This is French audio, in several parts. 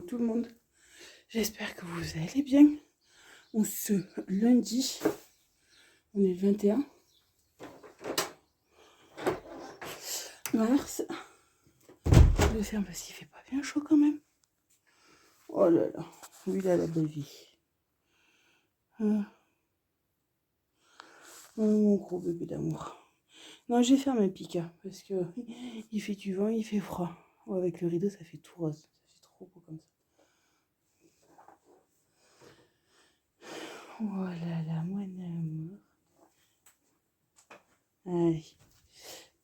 tout le monde. J'espère que vous allez bien. On se lundi, on est le 21 mars. Je ferme parce qu'il fait pas bien chaud quand même. Oh là là, lui il a la belle vie. Mon gros bébé d'amour. Non, j'ai fermé Pika parce que il fait du vent, il fait froid. Oh, avec le rideau, ça fait tout rose. Ça fait trop beau comme ça. Oh là là, mon amour. Allez.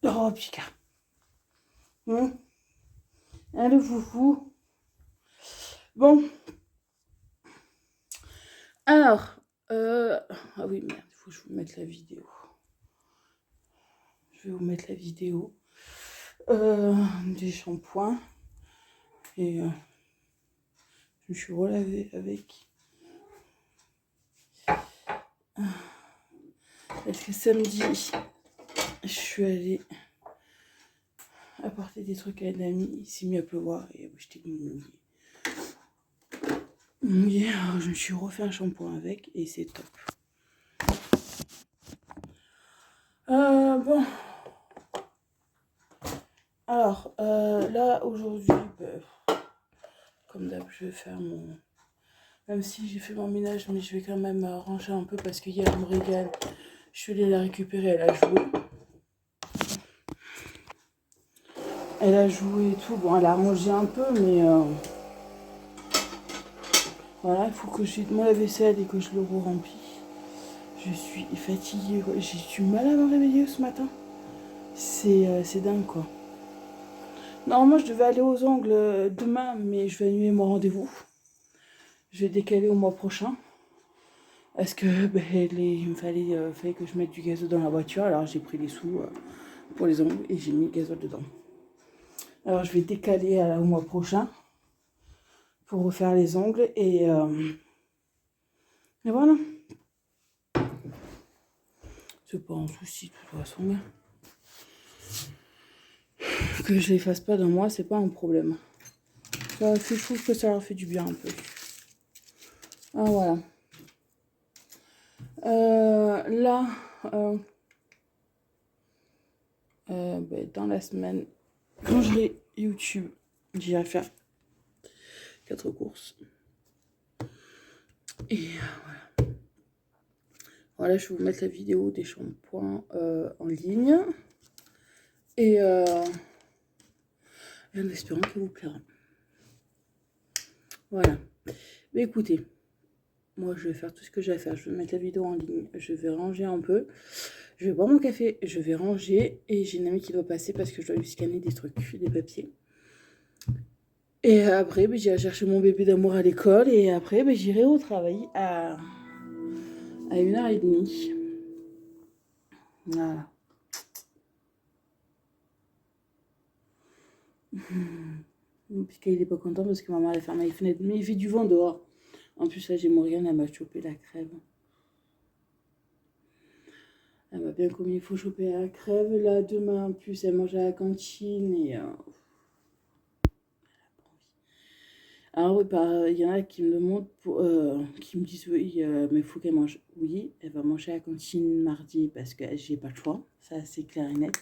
Oh, Pika. Allez, foufou. Bon. Alors. Ah oui, merde, il faut que je vous mette la vidéo. Je vais vous mettre la vidéo des shampoings. Et je me suis relavée avec. Parce que samedi, je suis allée apporter des trucs à une amie. Il s'est mis à pleuvoir et j'étais mouillée. Alors je me suis refait un shampoing avec et c'est top. Bon. Alors, là, aujourd'hui, comme d'hab, je vais faire mon... Même si j'ai fait mon ménage, mais je vais quand même ranger un peu parce qu'hier, elle me régale. Je suis allée la récupérer, elle a joué. Elle a joué et tout. Bon, elle a rangé un peu, mais... Voilà, il faut que je mette la vaisselle et que je le re-remplis. Je suis fatiguée. J'ai du mal à me réveiller ce matin. C'est dingue, quoi. Normalement, je devais aller aux ongles demain, mais je vais annuler mon rendez-vous. Je vais décaler au mois prochain. Parce que il me fallait que je mette du gazole dans la voiture. Alors, j'ai pris les sous pour les ongles et j'ai mis le gazole dedans. Alors, je vais décaler au mois prochain pour refaire les ongles. Et voilà. C'est pas un souci, de toute façon. Que je les fasse pas d'un mois, c'est pas un problème. Ça fait, je trouve que ça leur fait du bien un peu. Ah voilà. Là, dans la semaine, quand j'aurai YouTube, j'irai faire 4 courses. Et voilà. Voilà, je vais vous mettre la vidéo des shampoings en ligne. Et en espérant qu'elle vous plaira. Voilà. Mais écoutez, moi je vais faire tout ce que j'ai à faire. Je vais mettre la vidéo en ligne. Je vais ranger un peu. Je vais boire mon café. Je vais ranger. Et j'ai une amie qui doit passer parce que je dois lui scanner des trucs, des papiers. Et après, j'irai chercher mon bébé d'amour à l'école. Et après, j'irai au travail à 1h30. Voilà. Puisqu'il n'est pas content parce que maman a fermé les fenêtres. Mais il fait du vent dehors. En plus, là, j'ai Morgane, elle m'a chopé la crève. Elle m'a bien commis, il faut choper la crève. Là, demain, en plus, elle mange à la cantine. Et alors, oui, il y en a qui me demandent, qui me disent oui, mais il faut qu'elle mange. Oui, elle va manger à la cantine mardi parce que j'ai pas le choix. Ça, c'est clair et net.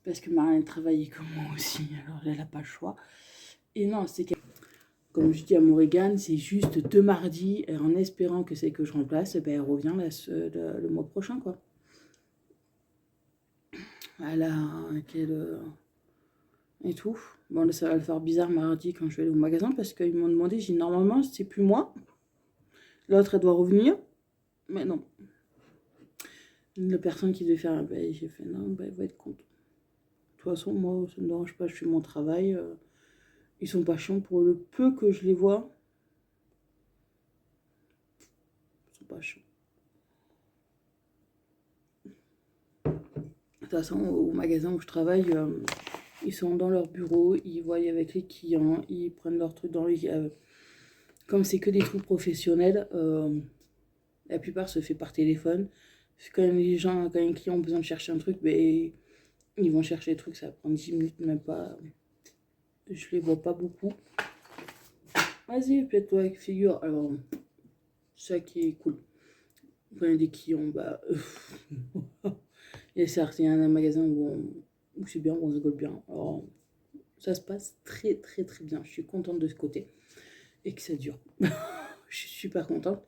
Parce que Marlène travaillait comme moi aussi, alors elle n'a pas le choix. Et non, c'est que, comme je dis à Morgane, c'est juste 2 mardis, et en espérant que c'est que je remplace, elle revient le mois prochain, quoi. Voilà, et tout. Bon, là, ça va le faire bizarre mardi quand je vais aller au magasin, parce qu'ils m'ont demandé, j'ai dit, normalement, c'est plus moi. L'autre, elle doit revenir, mais non. La personne qui devait faire, j'ai fait, non, elle va être contente. De toute façon, moi, ça ne me dérange pas, je fais mon travail. Ils sont pas chiants pour le peu que je les vois. Ils sont pas chiants. De toute façon, au magasin où je travaille, ils sont dans leur bureau, ils voient avec les clients, ils prennent leurs trucs dans les... comme c'est que des trucs professionnels, la plupart se fait par téléphone. Quand les clients ont besoin de chercher un truc, ils vont chercher le truc, ça prend 10 minutes, même pas. Je les vois pas beaucoup. Vas-y, fais-toi avec figure. Alors, ça qui est cool. Vous prenez des clients, bah... et certes, il y a un magasin où c'est bien, où on rigole bien. Alors, ça se passe très, très, très bien. Je suis contente de ce côté. Et que ça dure. Je suis super contente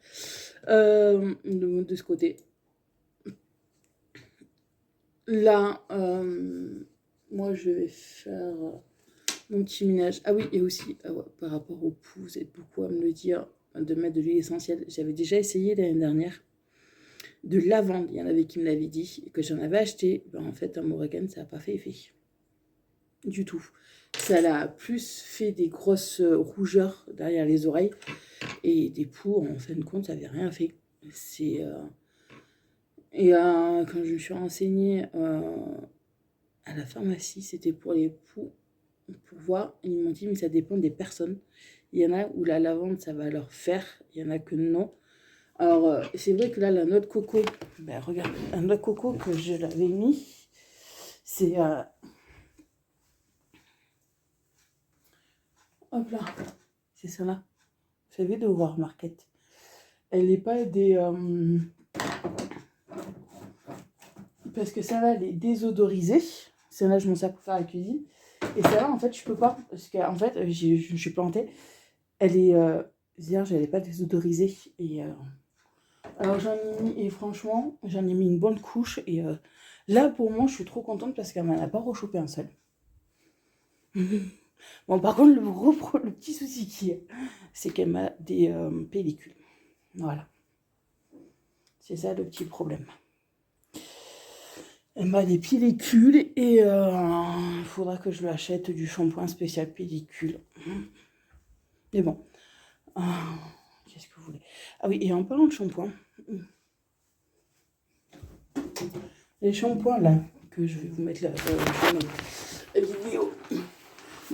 de ce côté. Là, moi, je vais faire mon petit ménage. Ah oui, et aussi, ouais, par rapport au pouls, vous êtes beaucoup à me le dire, de mettre de l'huile essentielle. J'avais déjà essayé l'année dernière de lavande. Il y en avait qui me l'avaient dit, et que j'en avais acheté. Ben, en fait, un Morrigan, ça n'a pas fait effet. Du tout. Ça l'a plus fait des grosses rougeurs derrière les oreilles. Et des poux, en fin de compte, ça n'avait rien fait. C'est... Et quand je me suis renseignée à la pharmacie, c'était pour les poux, pour voir. Ils m'ont dit, mais ça dépend des personnes. Il y en a où la lavande, ça va leur faire. Il y en a que non. Alors, c'est vrai que là, la noix de coco, ben regarde, la noix de coco que je l'avais mis, c'est... hop là, c'est ça là. Vous savez, de War Market. Elle n'est pas des... parce que ça là, elle est désodorisée. Celle-là, je m'en sers pour faire la cuisine. Et celle-là, en fait, je peux pas. Parce qu'en fait, je me suis plantée. Elle est vierge, elle n'est pas désodorisée. Et alors, j'en ai mis, et franchement, j'en ai mis une bonne couche. Et là, pour moi, je suis trop contente parce qu'elle m'en a pas rechopé un seul. Bon, par contre, le petit souci qu'il y a, c'est qu'elle m'a des pellicules. Voilà. C'est ça le petit problème. Elle m'a des pellicules et il faudra que je lui achète du shampoing spécial pellicule. Mais bon. Qu'est-ce que vous voulez? Ah oui, et en parlant de shampoing, les shampoings là, que je vais vous mettre là, la vidéo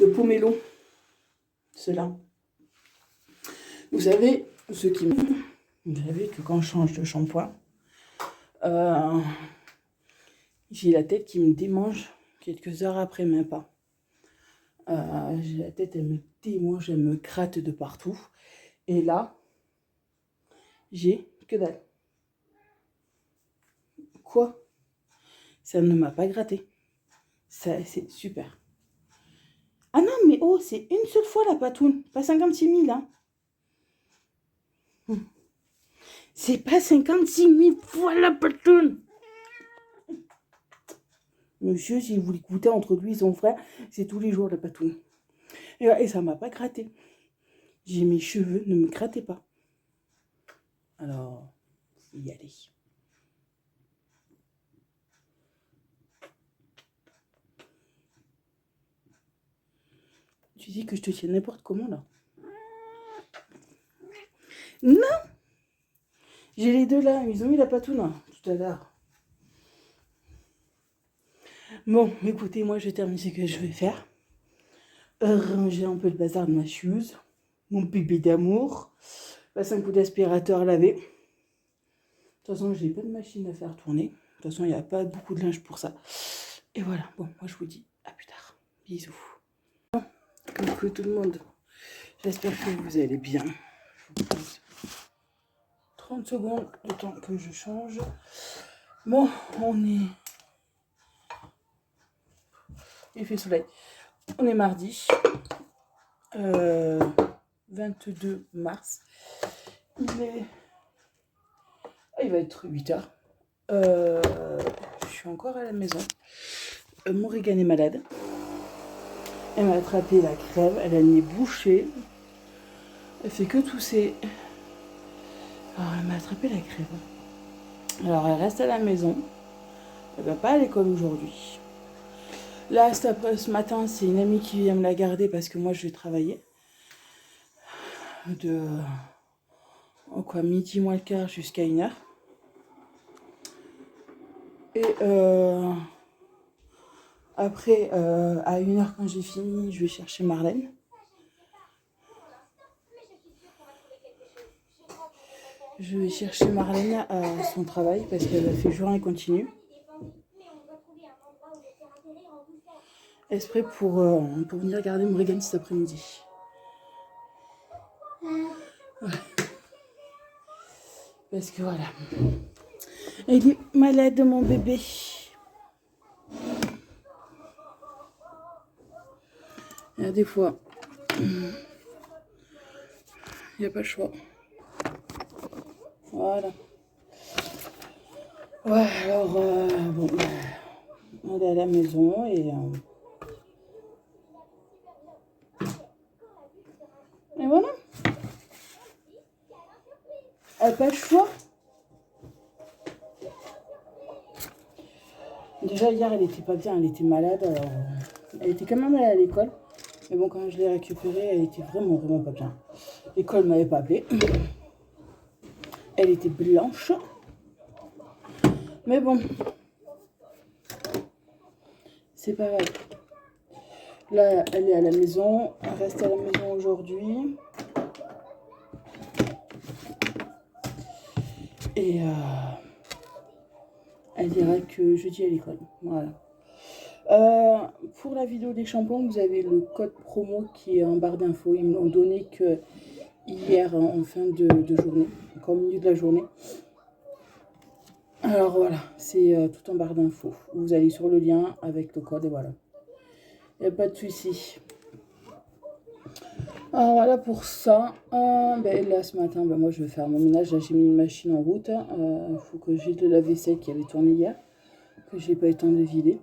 de Pomelo, ceux-là. Vous savez, ceux qui me... Vous savez que quand je change de shampoing, j'ai la tête qui me démange quelques heures après, même pas. J'ai la tête, elle me démange, elle me gratte de partout. Et là, j'ai que dalle. Quoi? Ça ne m'a pas gratté. Ça, c'est super. Ah non, mais oh, c'est une seule fois la patoune. Pas 56 000, hein. C'est pas 56 000 fois la patoune. Monsieur, si vous l'écoutez entre lui et son frère, c'est tous les jours la patoune. Et ça m'a pas gratté. J'ai mes cheveux, ne me grattez pas. Alors, faut y aller. Tu dis que je te tiens n'importe comment, là. Non! J'ai les deux là, ils ont mis la patoune hein, tout à l'heure. Bon, écoutez, moi je termine ce que je vais faire. Ranger un peu le bazar de ma chose. Mon bébé d'amour. Passer un coup d'aspirateur à laver. De toute façon, je n'ai pas de machine à faire tourner. De toute façon, il n'y a pas beaucoup de linge pour ça. Et voilà, bon, moi je vous dis à plus tard. Bisous. Coucou tout le monde. J'espère que vous allez bien. Je vous pose 30 secondes le temps que je change. Bon, on est... Il fait soleil. On est mardi. 22 mars. Il va être 8h. Je suis encore à la maison. Morrigan est malade. Elle m'a attrapé la crève. Elle a le nez bouché. Elle fait que tousser. Alors, elle m'a attrapé la crève. Alors, elle reste à la maison. Elle va pas à l'école aujourd'hui. Là, ce matin, c'est une amie qui vient me la garder parce que moi, je vais travailler. De midi moins le quart jusqu'à 1h. Et après, à 1h quand j'ai fini, je vais chercher Marlène. Je vais chercher Marlène à son travail parce qu'elle a fait journée continue. Exprès pour venir garder Morrigan cet après-midi. Ouais. Parce que voilà. Il est malade, mon bébé. Il y a des fois, il n'y a pas le choix. Voilà. Ouais, alors, bon, on est à la maison et voilà. Elle n'a pas le choix. Déjà, hier, elle était pas bien, elle était malade. Alors, elle était quand même allée à l'école. Mais bon, quand je l'ai récupérée, elle était vraiment, vraiment pas bien. L'école ne m'avait pas appelée. Elle était blanche. Mais bon, c'est pas grave. Là, elle est à la maison. Elle reste à la maison aujourd'hui. Et elle ira que jeudi à l'école. Voilà. Pour la vidéo des shampoings, vous avez le code promo qui est en barre d'infos. Ils me l'ont donné que hier en fin de journée, encore au milieu de la journée. Alors voilà, c'est tout en barre d'infos. Vous allez sur le lien avec le code et voilà. Il n'y a pas de souci. Alors voilà pour ça. Ben là ce matin, ben moi je vais faire mon ménage. Là j'ai mis une machine en route. Il faut que j'ai de la vaisselle qui avait tourné hier, que j'ai pas eu le temps de vider.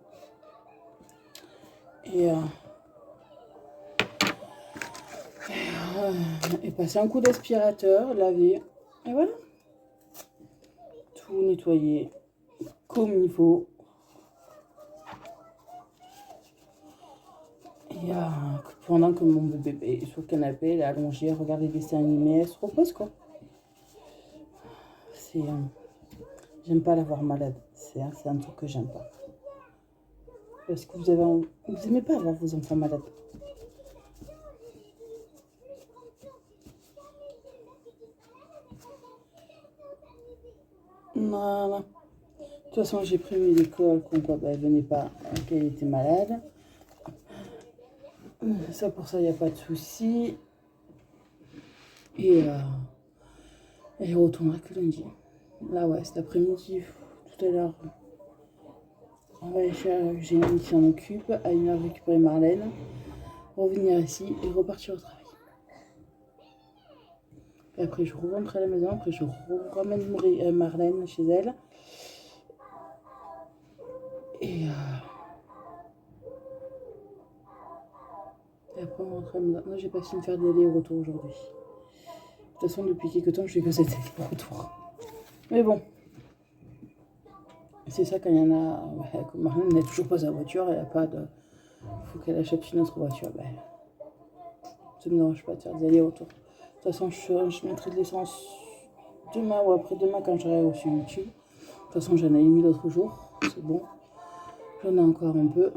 Et passer un coup d'aspirateur, laver. Et voilà. Tout nettoyer comme il faut. Et pendant que mon bébé est sur le canapé, elle est allongée, regarde des dessins animés, elle se repose quoi. C'est... j'aime pas la voir malade. C'est un truc que j'aime pas. Parce que vous aimez pas voir vos enfants malades. Voilà. De toute façon, j'ai prévu l'école comme quoi elle venait pas, qu'elle était malade. Ça, pour ça, il n'y a pas de souci. Et elle retournera que lundi. Là, ouais, cet après-midi, tout à l'heure, on va aller chercher, j'ai une amie qui s'en occupe, à une heure récupérer Marlène, revenir ici et repartir au travail. Et après, je rentre à la maison, après, je ramène Marlène chez elle. Et après, on rentre à la maison. Moi, j'ai pas fini de faire des allers-retours aujourd'hui. De toute façon, depuis quelques temps, je fais que cet aller-retour. Mais bon. C'est ça quand il y en a. Ouais, Marlène n'a toujours pas sa voiture, elle a pas de. Faut qu'elle achète une autre voiture. Ben, ça me dérange pas de faire des allers-retours. De toute façon, je mettrai de l'essence demain ou après-demain quand j'aurai reçu YouTube. De toute façon, j'en ai mis l'autre jour. C'est bon. J'en ai encore un peu.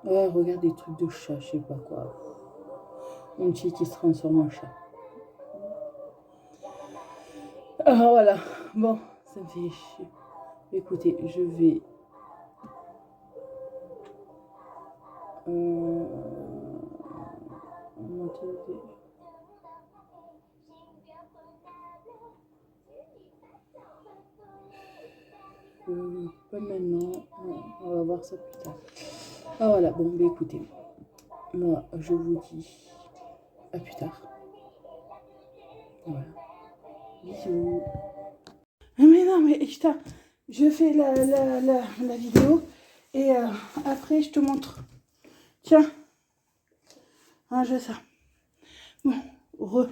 Ouais, regarde des trucs de chat, je sais pas quoi. Mon petit qui se transforme en chat. Alors voilà. Bon, ça me fait chier. Écoutez, je vais... pas maintenant, on va voir ça plus tard. Ah voilà, bon, bah écoutez, moi je vous dis à plus tard. Voilà, bisous. Mais non, mais putain, je fais la vidéo et après je te montre. Tiens, range ça. Bon,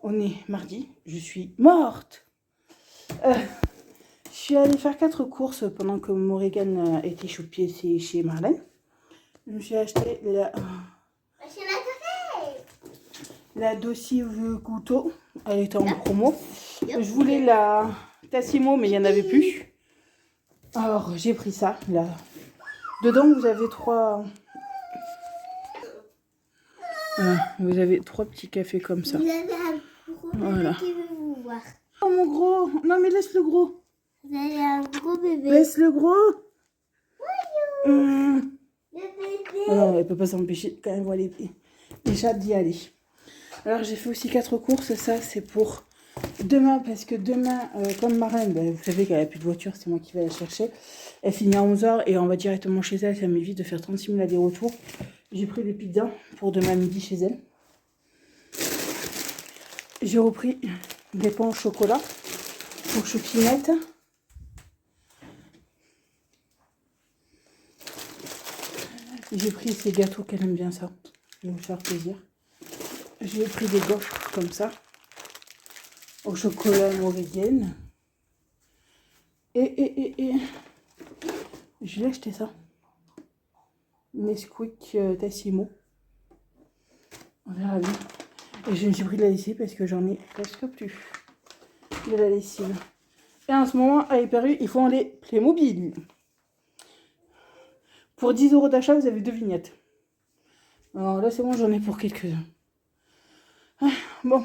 on est mardi, je suis morte. Je suis allée faire 4 courses pendant que Morrigan était choupée chez Marlène. Je me suis acheté la dossier couteau. Elle était en promo. Je voulais la Tassimo, mais il n'y en avait plus. Alors, j'ai pris ça. Là. Dedans, vous avez 3... vous avez 3 petits cafés comme ça. Vous avez un gros voilà. bébé qui veut vous voir. Oh, mon gros. Non, mais laisse le gros. Vous avez un gros bébé. Laisse le gros. Le bébé. Non, peut pas s'empêcher quand elle voit les chats d'y aller. Alors j'ai fait aussi 4 courses, ça c'est pour demain, parce que demain, comme Marraine, ben, vous savez qu'elle n'a plus de voiture, c'est moi qui vais la chercher. Elle finit à 11h et on va directement chez elle, ça m'évite de faire 36 000 allers-retours. J'ai pris des pizzas pour demain midi chez elle. J'ai repris des pains au chocolat pour Chopinette. J'ai pris ces gâteaux qu'elle aime bien, ça. Je vais vous faire plaisir. J'ai pris des gaufres comme ça, au chocolat mauricienne. Et je lui ai acheté ça. Nesquik Tassimo. On verra bien. Et je me suis pris de la lessive parce que j'en ai presque plus de la lessive. Et en ce moment, à Hyper U, ils font les Playmobil. Pour 10 € d'achat, vous avez 2 vignettes. Alors là, c'est bon, j'en ai pour quelques-uns. Ah, bon,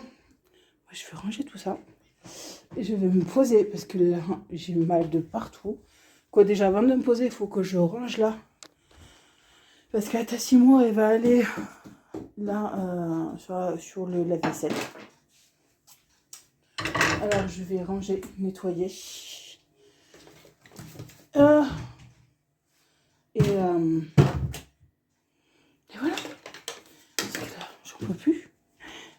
je vais ranger tout ça. Et je vais me poser parce que là, j'ai mal de partout. Quoi, déjà, avant de me poser, il faut que je range là. Parce qu'à Tassimo, elle va aller là sur la vaisselle. Alors, je vais ranger, nettoyer. Et voilà. Parce que là, j'en peux plus.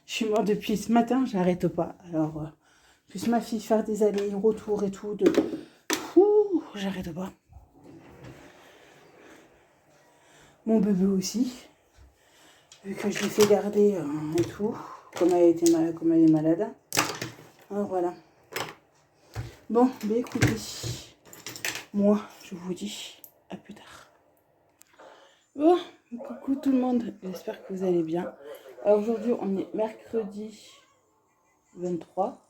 Je suis morte depuis ce matin, j'arrête pas. Alors, plus ma fille faire des allers-retours et tout, j'arrête pas. Mon bébé aussi, vu que je l'ai fait garder et tout, comme elle est malade. Alors voilà. Bon, bah écoutez, moi, je vous dis à plus tard. Bon, coucou tout le monde, j'espère que vous allez bien. Alors aujourd'hui, on est mercredi 23.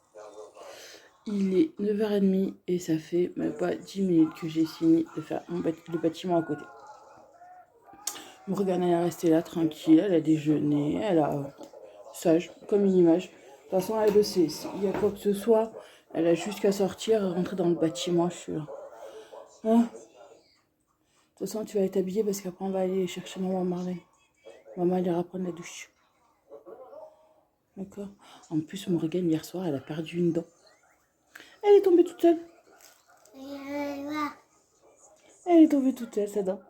Il est 9h30 et ça fait même pas 10 minutes que j'ai fini de faire le bâtiment à côté. Morgane, elle est restée là tranquille, elle a déjeuné, elle a sage, comme une image. De toute façon, elle le sait, s'il y a quoi que ce soit, elle a juste qu'à sortir et rentrer dans le bâtiment, je suis là. Hein? De toute façon, tu vas être habillée parce qu'après, on va aller chercher maman Marlène. Maman, elle ira prendre la douche. D'accord? En plus, Morgane, hier soir, elle a perdu une dent. Elle est tombée toute seule. Elle est tombée toute seule, sa dent.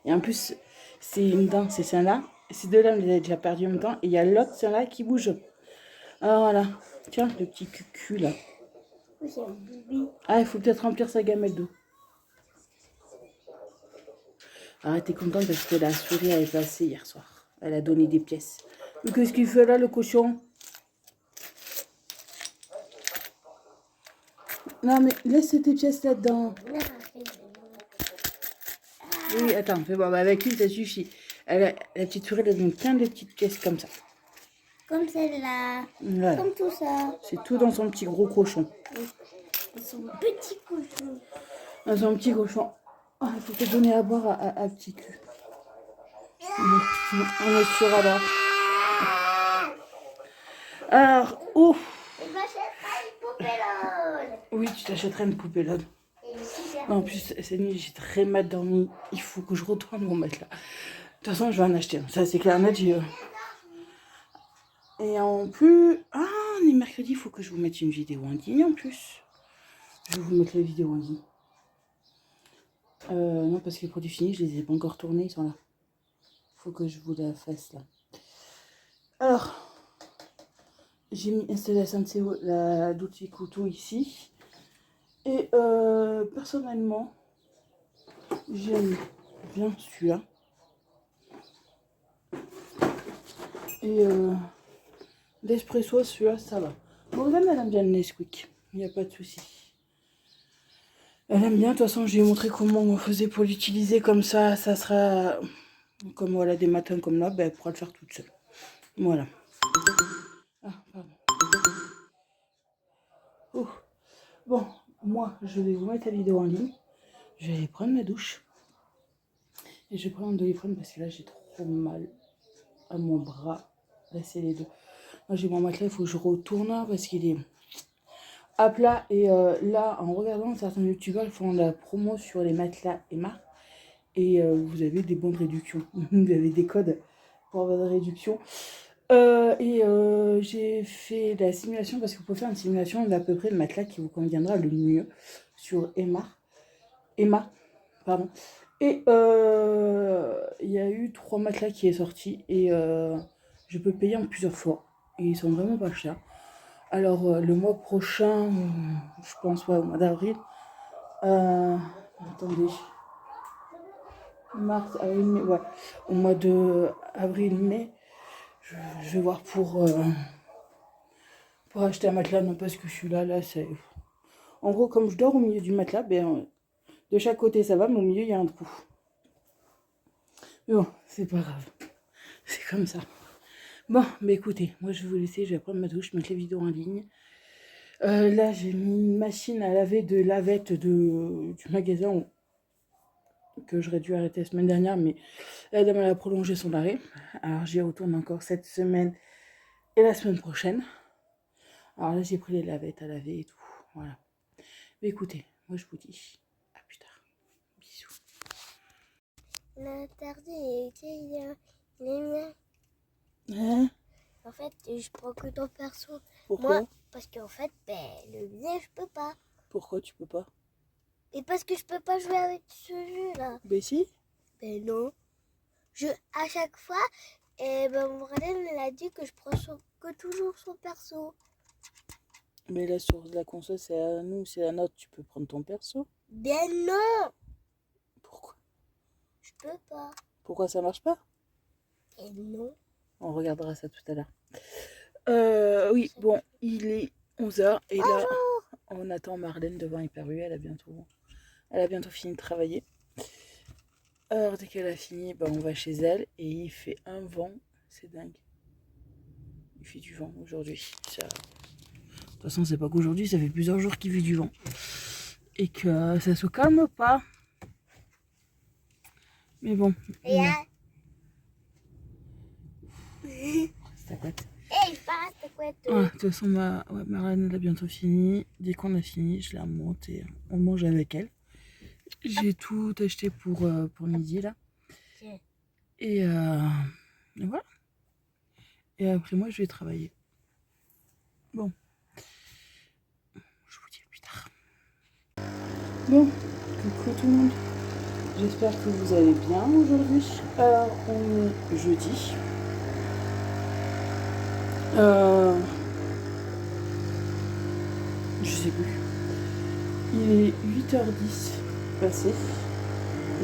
Et en plus, c'est une dent, c'est celle-là. Ces deux-là, on les a déjà perdues en même temps. Et il y a l'autre, celle-là, qui bouge. Alors voilà. Tiens, le petit cucu, là. Ah, il faut peut-être remplir sa gamelle d'eau. Arrête, t'es contente parce que la souris, elle est passée hier soir. Elle a donné des pièces. Mais qu'est-ce qu'il fait là, le cochon? Non, mais laisse tes pièces là-dedans. Oui, attends, fais voir. Avec une, ça suffit. La petite souris, elle donne plein de petites pièces comme ça. Comme celle-là. Voilà. Comme tout ça. C'est tout dans son petit gros cochon. Son petit cochon. Dans son petit cochon. Oh, il faut te donner à boire à petit cul. On est sûr alors. Alors, ouf. Je m'achèterai une poupée LOL. Oui, tu t'achèterais une poupée LOL. En plus, cette nuit, j'ai très mal dormi. Il faut que je retourne mon matelas. De toute façon, je vais en acheter un. Ça, c'est clair, net. Et en plus... Ah, on est mercredi, il faut que je vous mette une vidéo en ligne en plus. Je vais vous mettre la vidéo en ligne. Non, parce que les produits finis, je les ai pas encore tournés, ils sont là. Il faut que je vous la fasse là. Alors, j'ai installé la Senseo, la Dolce Couteau ici. Et personnellement, j'aime bien celui-là. Et l'espresso, celui-là, ça va. Morgane, elle aime bien le Nesquik. Il n'y a pas de souci. Elle aime bien. De toute façon, je lui ai montré comment on faisait pour l'utiliser. Comme ça, ça sera... Comme voilà, des matins comme là, ben, elle pourra le faire toute seule. Voilà. Ah, pardon. Oh. Bon, moi, je vais vous mettre la vidéo en ligne. Je vais aller prendre ma douche. Et je vais prendre un Doliprane parce que là, j'ai trop mal à mon bras. Là, c'est les deux. Moi, j'ai mon matelas, il faut que je retourne parce qu'il est à plat. Et là, en regardant certains youtubeurs, ils font la promo sur les matelas Emma. Et vous avez des bons de réduction. Vous avez des codes pour avoir des réductions. J'ai fait la simulation parce que vous pouvez faire une simulation d'à peu près le matelas qui vous conviendra le mieux sur Emma, pardon. Et il y a eu 3 matelas qui est sorti et je peux payer en plusieurs fois. Et ils sont vraiment pas chers. Alors le mois prochain, je pense ouais, au mois d'avril. Attendez. Mars, avril, mai, ouais. Au mois de avril, mai, je vais voir pour acheter un matelas. Non, parce que celui-là, là, c'est. En gros, comme je dors au milieu du matelas, ben, de chaque côté ça va, mais au milieu il y a un trou. Mais bon, c'est pas grave. C'est comme ça. Bon, bah écoutez, moi je vais vous laisser, je vais prendre ma douche, mettre les vidéos en ligne. Là, j'ai mis une machine à laver de lavette du magasin que j'aurais dû arrêter la semaine dernière, mais la dame elle a prolongé son arrêt. Alors j'y retourne encore cette semaine et la semaine prochaine. Alors là, j'ai pris les lavettes à laver et tout. Voilà. Mais écoutez, moi je vous dis à plus tard. Bisous. L'interdit, il est mien. Hein? En fait, je prends que ton perso. Pourquoi? Moi, parce qu'en fait, le mien, je peux pas. Pourquoi tu peux pas? Et parce que je peux pas jouer avec ce jeu-là. Ben si. Ben non. À chaque fois, mon frère, elle a dit que je prends que toujours son perso. Mais là, sur la console, c'est à nous, c'est la nôtre. Tu peux prendre ton perso. Ben non, Pourquoi? je peux pas. Pourquoi ça marche pas? Et non. On regardera ça tout à l'heure. Oui, bon, il est 11h et là, on attend Marlène devant Hyper U. Elle a bientôt fini de travailler. Alors, dès qu'elle a fini, on va chez elle et il fait un vent. C'est dingue. Il fait du vent aujourd'hui. Ça... De toute façon, c'est pas qu'aujourd'hui, ça fait plusieurs jours qu'il fait du vent. Et que ça se calme pas. Mais bon. Et là, c'est ta couette. hey, pas ta couette. De toute façon, Marlène, elle a bientôt fini. Dès qu'on a fini, je la monte et on mange avec elle. J'ai tout acheté pour midi là. Et voilà. Et après moi, je vais travailler. Bon. Je vous dis à plus tard. Bon, coucou tout le monde. J'espère que vous allez bien aujourd'hui. On est jeudi. Je sais plus. Il est 8h10 passé.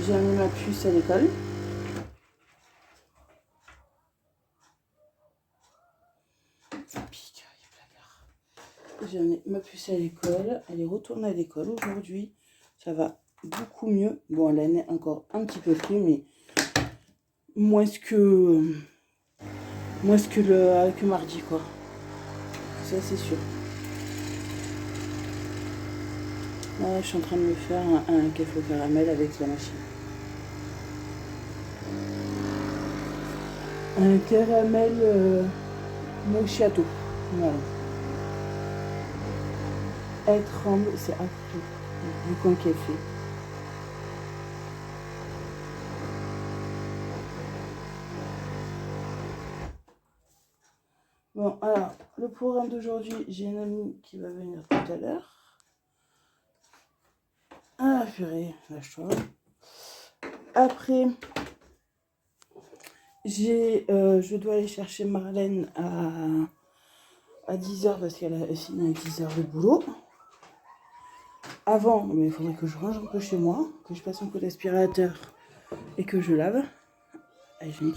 J'ai amené ma puce à l'école. Ça pique, il y a placard. J'ai amené ma puce à l'école. Elle est retournée à l'école aujourd'hui. Ça va beaucoup mieux. Bon, elle en est encore un petit peu pris, mais moins que mardi, quoi. Ça, c'est sûr. Là, je suis en train de me faire un café au caramel avec la machine. Un caramel macchiato. Voilà. Elle tremble, c'est affreux. Du coin qu'elle fait. Bon, alors, le programme d'aujourd'hui, j'ai une amie qui va venir tout à l'heure. Ah, purée, lâche-toi. Après, je dois aller chercher Marlène à 10h parce qu'elle a fini à 10h le boulot. Avant, mais il faudrait que je range un peu chez moi, que je passe un peu d'aspirateur et que je lave. Allez, je vais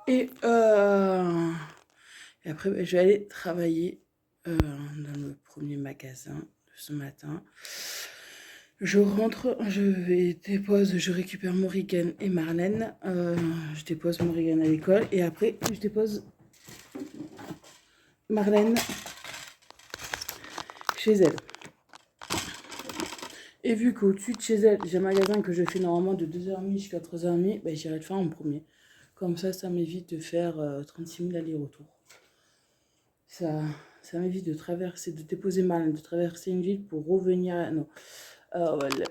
Et après, je vais aller travailler dans le premier magasin de ce matin. Je rentre, je récupère Morrigan et Marlène. Je dépose Morrigan à l'école et après, je dépose Marlène chez elle. Et vu qu'au-dessus de chez elle, j'ai un magasin que je fais normalement de 2h30 jusqu'à 3h30, j'irai le faire en premier. Comme ça m'évite de faire 36 000 allers-retours. Ça ça m'évite de traverser, de déposer Marlène, de traverser une ville pour revenir à... Non. Voilà.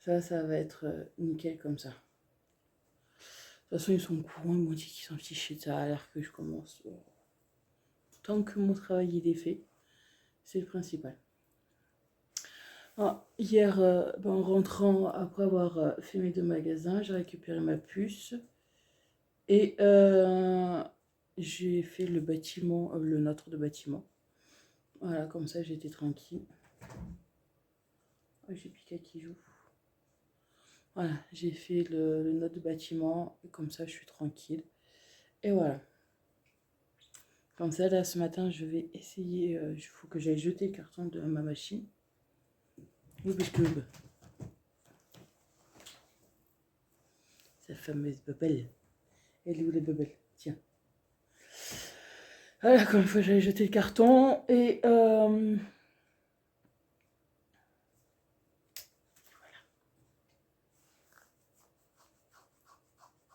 Ça va être nickel comme ça. De toute façon, ils sont au courant, ils m'ont dit qu'ils s'en fichaient de ça, à l'air que je commence. Tant que mon travail il est fait, c'est le principal. Hier, en rentrant, après avoir fait mes 2 magasins, j'ai récupéré ma puce. Et j'ai fait le bâtiment, le nôtre de bâtiment. Voilà, comme ça j'étais tranquille. Oh, j'ai Pika qui joue. Voilà, j'ai fait le nôtre de bâtiment. Et comme ça je suis tranquille. Et voilà. Comme ça, là, ce matin, je vais essayer. Il faut que j'aille jeter le carton de ma machine. Oui, parce que sa fameuse bubble. Elle est où les bubbles? Tiens. Voilà, comme il faut que j'aille jeter le carton. Et on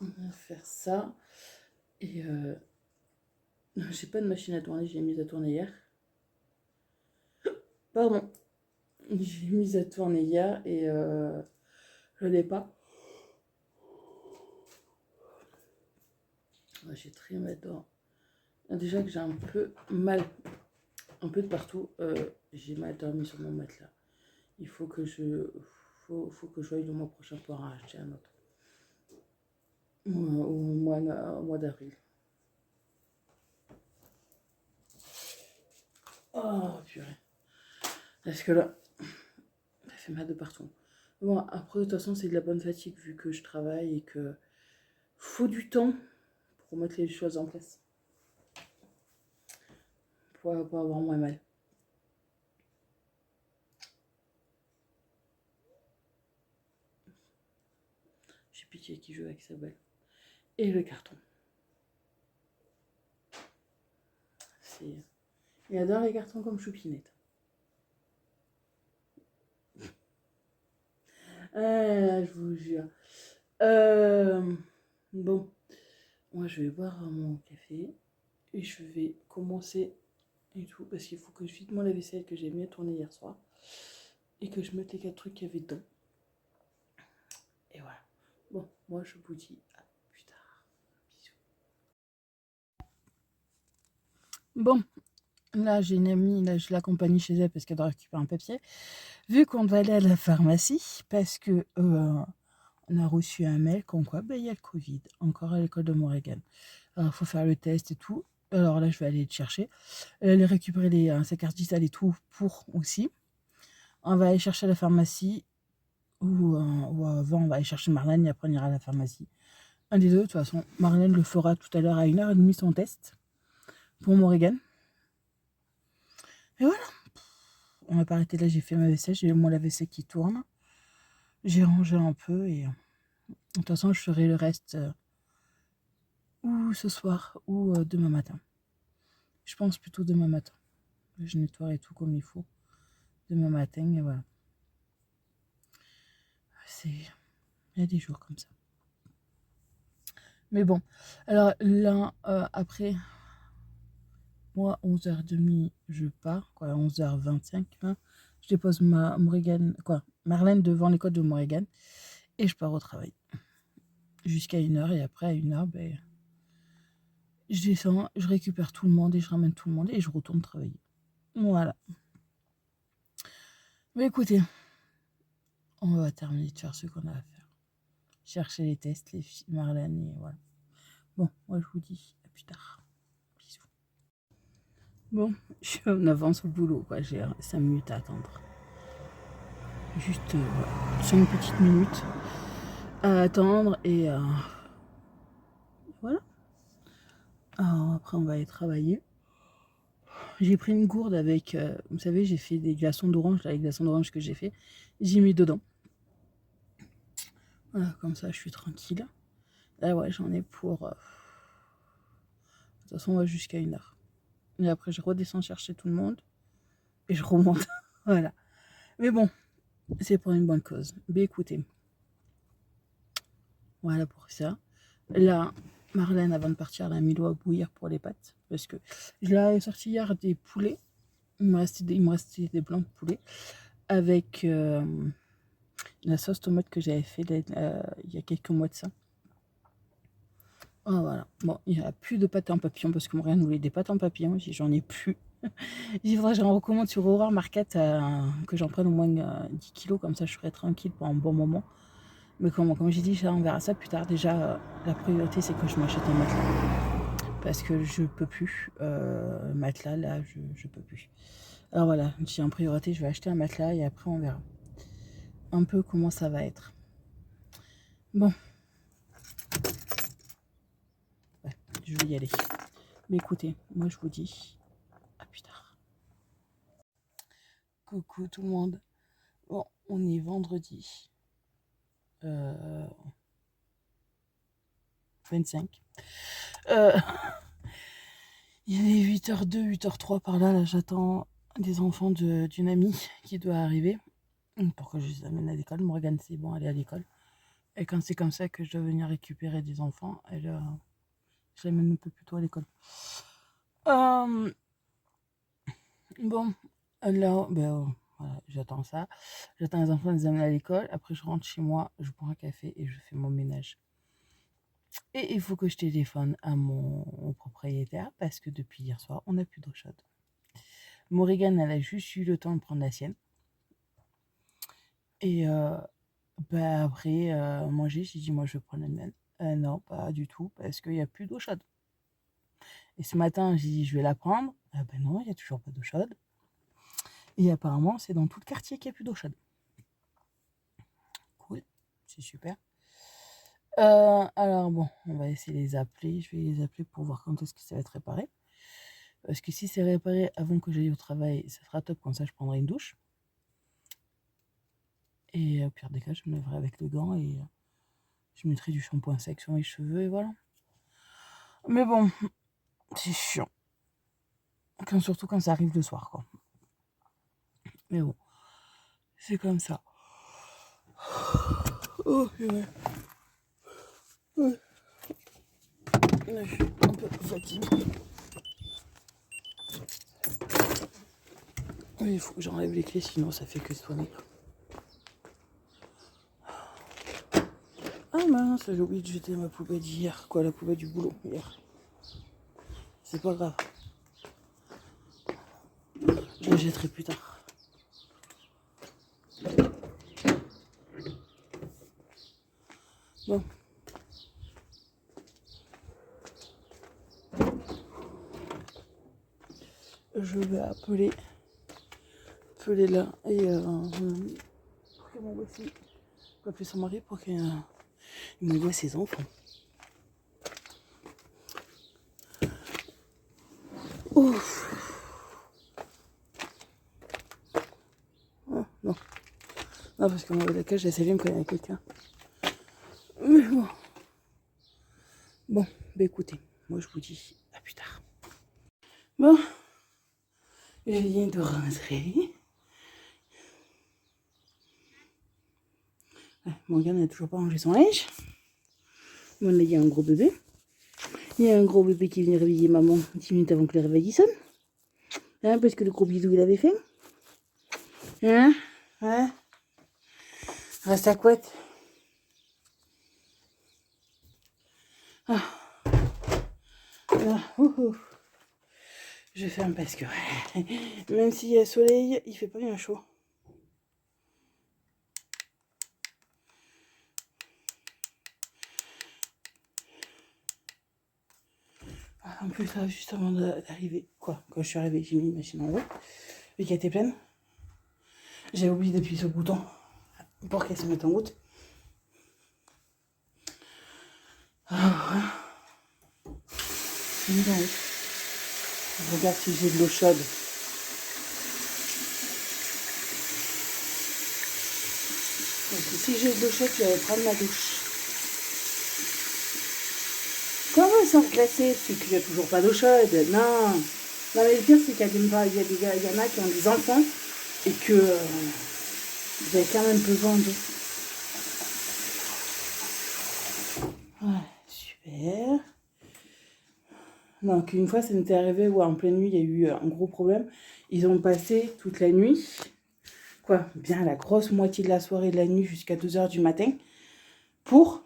va faire ça. Et j'ai pas de machine à tourner, j'ai mis à tourner hier. Pardon. J'ai mis à tourner hier et je l'ai pas. J'ai très mal dedans. Déjà que j'ai un peu mal, un peu de partout. J'ai mal dormi sur mon matelas. Il faut que faut que je aille le mois prochain pour en acheter un autre. Au mois d'avril. Oh purée. Parce que là, ça fait mal de partout. Bon, après, de toute façon, c'est de la bonne fatigue vu que je travaille et que faut du temps pour mettre les choses en place. Pour avoir moins mal. J'ai Pitié qui joue avec sa balle. Et le carton. Il adore les cartons comme Choupinette. Ah, je vous jure. Bon, moi je vais boire mon café et je vais commencer et tout parce qu'il faut que je vide mon lave-vaisselle que j'ai mis à tourner hier soir et que je mette les 4 trucs qu'il y avait dedans. Et voilà. Bon, moi je vous dis à plus tard. Bisous. Bon, là j'ai une amie, là je l'accompagne chez elle parce qu'elle doit récupérer un papier. Vu qu'on va aller à la pharmacie parce que on a reçu un mail comme quoi il y a le Covid encore à l'école de Montrégan. Alors il faut faire le test et tout. Alors là je vais aller le chercher. Aller récupérer sa carte vitale et tout pour aussi. On va aller chercher à la pharmacie ou avant on va aller chercher Marlène et après on ira à la pharmacie. Un des deux, de toute façon, Marlène le fera tout à l'heure à 1h30 son test pour Morrigan. Et voilà. On va pas arrêter là, j'ai fait ma vaisselle, j'ai mon lave-vaisselle qui tourne. J'ai rangé un peu et de toute façon je ferai le reste ou ce soir ou demain matin. Je pense plutôt demain matin. Je nettoierai tout comme il faut demain matin et voilà. Il y a des jours comme ça. Mais bon, alors là, après, moi, 11h30, je pars, quoi, 11h25, hein, je dépose Marlène devant l'école de Morrigan et je pars au travail. Jusqu'à 1h et après, à 1h, ben, je descends, je récupère tout le monde et je ramène tout le monde et je retourne travailler. Voilà. Mais écoutez, on va terminer de faire ce qu'on a à faire. Chercher les tests, les filles, Marlène et voilà. Bon, moi je vous dis à plus tard. Bisous. Bon, je suis en avance au boulot, quoi. J'ai 5 minutes à attendre. Juste 5 petites minutes à attendre et voilà. Alors, après, on va aller travailler. J'ai pris une gourde avec, vous savez, j'ai fait des glaçons d'orange, les glaçons d'orange que j'ai fait, j'ai mis dedans. Voilà, comme ça, je suis tranquille. Là, ouais, j'en ai pour. De toute façon, on va jusqu'à 1h. Et après, je redescends chercher tout le monde et je remonte. Voilà. Mais bon, c'est pour une bonne cause. Mais écoutez, voilà pour ça. Là, Marlène, avant de partir, elle a mis l'eau à bouillir pour les pâtes. Parce que je l'ai sorti hier des poulets. Il me restait des blancs de poulet. Avec la sauce tomate que j'avais fait il y a quelques mois de ça. Oh, voilà. Bon, il n'y a plus de pâtes en papillon parce que Morgane voulait des pâtes en papillon. J'en ai plus. Il faudrait que j'en recommande sur Aurore Market, que j'en prenne au moins 10 kilos. Comme ça, je serai tranquille pour un bon moment. Mais comme j'ai dit, on verra ça plus tard. Déjà, la priorité, c'est que je m'achète un matelas. Parce que je peux plus. Matelas, là, je peux plus. Alors voilà, j'ai en priorité, je vais acheter un matelas et après, on verra un peu comment ça va être. Bon. Ouais, je vais y aller. Mais écoutez, moi, je vous dis à plus tard. Coucou tout le monde. Bon, on est vendredi 25. Il est 8h02, 8h03 par là. J'attends des enfants d'une amie qui doit arriver pour que je les amène à l'école. Morgane, c'est bon, elle est à l'école. Et quand c'est comme ça que je dois venir récupérer des enfants, je l'amène un peu plus tôt à l'école. Bon, là, ben, voilà, j'attends ça. J'attends les enfants, les amener à l'école. Après, je rentre chez moi, je bois un café et je fais mon ménage. Et il faut que je téléphone à mon propriétaire parce que depuis hier soir, on n'a plus d'eau chaude. Morrigan, elle a juste eu le temps de prendre la sienne. Et après manger, j'ai dit, moi, je vais prendre la mienne. Non, pas du tout, parce qu'il n'y a plus d'eau chaude. Et ce matin, j'ai dit, je vais la prendre. Ben non, il n'y a toujours pas d'eau chaude. Et apparemment, c'est dans tout le quartier qu'il n'y a plus d'eau chaude. Cool, c'est super. Alors bon, on va essayer de les appeler. Je vais les appeler pour voir quand est-ce que ça va être réparé. Parce que si c'est réparé avant que j'aille au travail, ça sera top. Comme ça, je prendrai une douche. Et au pire des cas, je me lèverai avec le gant et je mettrai du shampoing sec sur mes cheveux et voilà. Mais bon, c'est chiant. Surtout quand ça arrive le soir, quoi. Mais bon, c'est comme ça. Oh, ouais. Ouais. Là, je suis un peu fatiguée. Oui, il faut que j'enlève les clés, sinon ça fait que sonner. Ah mince, j'ai oublié de jeter ma poubelle d'hier. Quoi, la poubelle du boulot, hier. C'est pas grave. Je la jetterai plus tard. Bon. Je vais appeler là et pour qu'elle m'envoie je vais appeler son mari pour qu'il m'envoie ses enfants. Ouf. Oh, non. Non, parce que la cage, elle s'allume quand il y a quelqu'un. Mais bon. Bon, bah écoutez, moi je vous dis à plus tard. Bon, je viens de rentrer. Morgane n'a toujours pas rangé son linge. Bon, là, il y a un gros bébé. Il y a un gros bébé qui vient réveiller maman 10 minutes avant que le réveil sonne. Hein, parce que le gros bisou, il avait faim. Hein? Ouais. Reste à couette. Ah. Ah, je ferme parce que même s'il y a soleil, il fait pas bien chaud. En plus, là, juste avant d'arriver, quoi, quand je suis arrivée, j'ai mis une machine en route, vu qu'elle était pleine. J'ai oublié d'appuyer sur le bouton pour qu'elle se mette en route. Alors, je regarde si j'ai de l'eau chaude. Donc, si j'ai de l'eau chaude, je vais prendre ma douche. Comment sans glacée? C'est qu'il n'y a toujours pas d'eau chaude. Non. Non, mais le pire, c'est qu'il y en a qui ont des enfants et que vous avez quand même besoin d'eau. Ouais, super. Donc une fois, ça m'était arrivé où en pleine nuit, il y a eu un gros problème. Ils ont passé toute la nuit, quoi, bien la grosse moitié de la soirée de la nuit jusqu'à 2h du matin, pour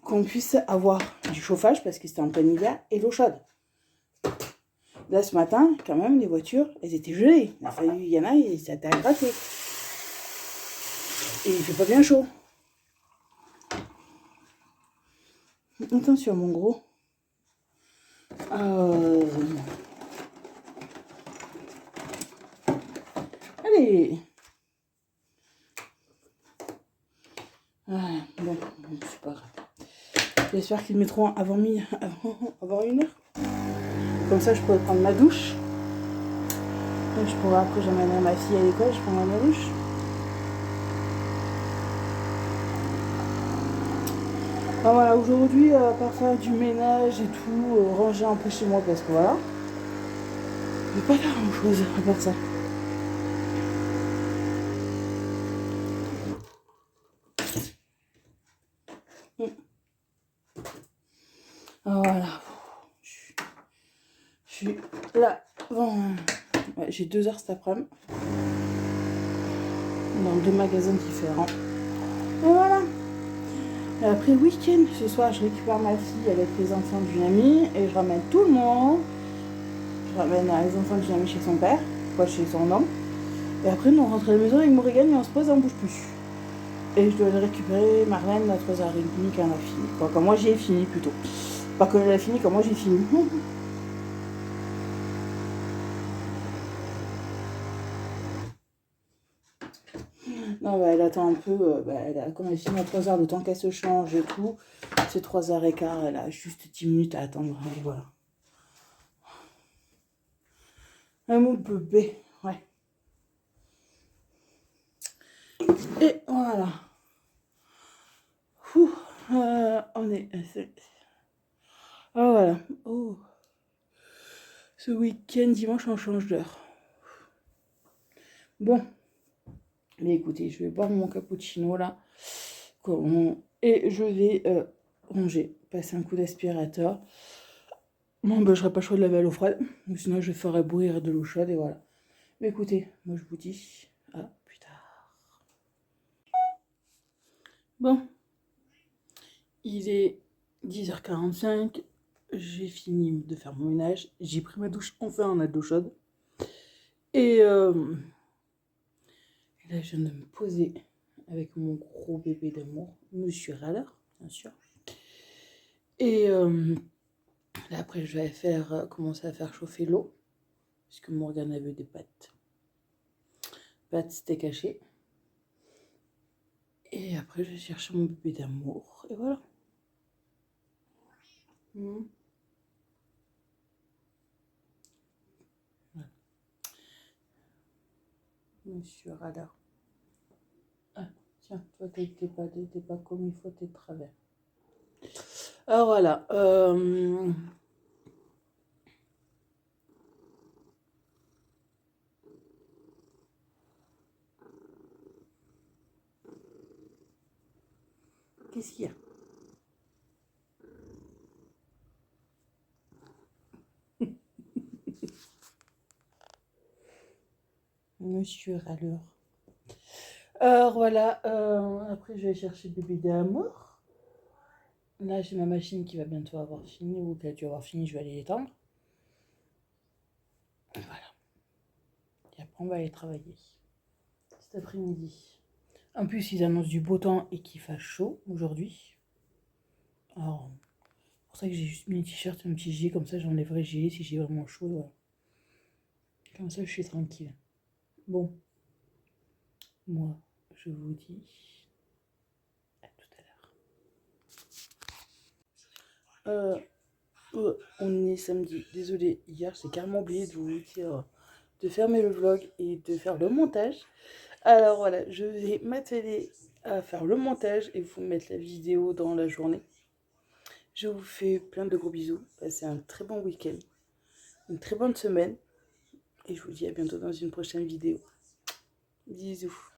qu'on puisse avoir du chauffage, parce que c'était en plein hiver, et l'eau chaude. Là, ce matin, quand même, les voitures, elles étaient gelées. Il y en a, et ça t'a gratté. Et il fait pas bien chaud. Attention, mon gros. Allez. Bon, c'est pas grave. J'espère qu'ils mettront avant 1h. Comme ça, je pourrais prendre ma douche. Et je pourrais, après, j'amènerai ma fille à l'école, je prendrai ma douche. Ah, voilà, aujourd'hui, par faire du ménage et tout, ranger un peu chez moi, parce que voilà, je vais pas faire grand chose à part ça. Voilà. Je suis là. Bon. Ouais, j'ai 2 heures cet après-midi. Dans 2 magasins différents. Et voilà. Et après week-end, ce soir, je récupère ma fille avec les enfants d'une amie et je ramène tout le monde. Je ramène les enfants d'une amie chez son père, quoi, chez son homme. Et après, nous on rentre à la maison avec Morrigan et on se pose et on bouge plus. Et je dois aller récupérer Marlène à 3h30 quand elle a fini. Quoi, quand moi j'ai fini plutôt. Pas quand elle a fini, quand moi j'ai fini. Non, bah, elle attend un peu. Comme elle finit à 3h, le temps qu'elle se change et tout, c'est 3h15. Elle a juste 10 minutes à attendre. Et voilà. Un mon bébé. Ouais. Et voilà. On est. Ah voilà. Oh. Ce week-end, dimanche, on change d'heure. Bon. Mais écoutez, je vais boire mon cappuccino là. Et je vais ranger. Passer un coup d'aspirateur. Bon, ben, je serai pas chaud de laver à l'eau froide. Sinon, je ferai bouillir de l'eau chaude et voilà. Mais écoutez, moi je vous dis à plus tard. Bon. Il est 10h45. J'ai fini de faire mon ménage. J'ai pris ma douche enfin en eau chaude. Et là, je viens de me poser avec mon gros bébé d'amour, Monsieur Râleur, bien sûr. Et là, après, je vais commencer à faire chauffer l'eau, puisque Morgane avait des pâtes. Pâtes steak haché. Et après, je vais chercher mon bébé d'amour. Et voilà. Voilà. Monsieur Radar. Ah, tiens, toi, t'es pas comme il faut, t'es de travers. Alors voilà. Qu'est-ce qu'il y a? Monsieur Râleur. Alors voilà, après je vais chercher le bébé d'amour. Là j'ai ma machine qui va bientôt avoir fini, ou qui a dû avoir fini, je vais aller l'étendre. Voilà. Et après on va aller travailler cet après-midi. En plus ils annoncent du beau temps et qu'il fasse chaud aujourd'hui. Alors c'est pour ça que j'ai juste mis un t-shirt et un petit gilet, comme ça j'enlèverai le gilet si j'ai vraiment chaud. Voilà. Comme ça je suis tranquille. Bon, moi je vous dis à tout à l'heure. On est samedi. Désolée, hier j'ai carrément oublié de vous dire de fermer le vlog et de faire le montage. Alors voilà, je vais m'atteler à faire le montage et vous mettre la vidéo dans la journée. Je vous fais plein de gros bisous. Passez un très bon week-end, une très bonne semaine et je vous dis à bientôt dans une prochaine vidéo. Bisous.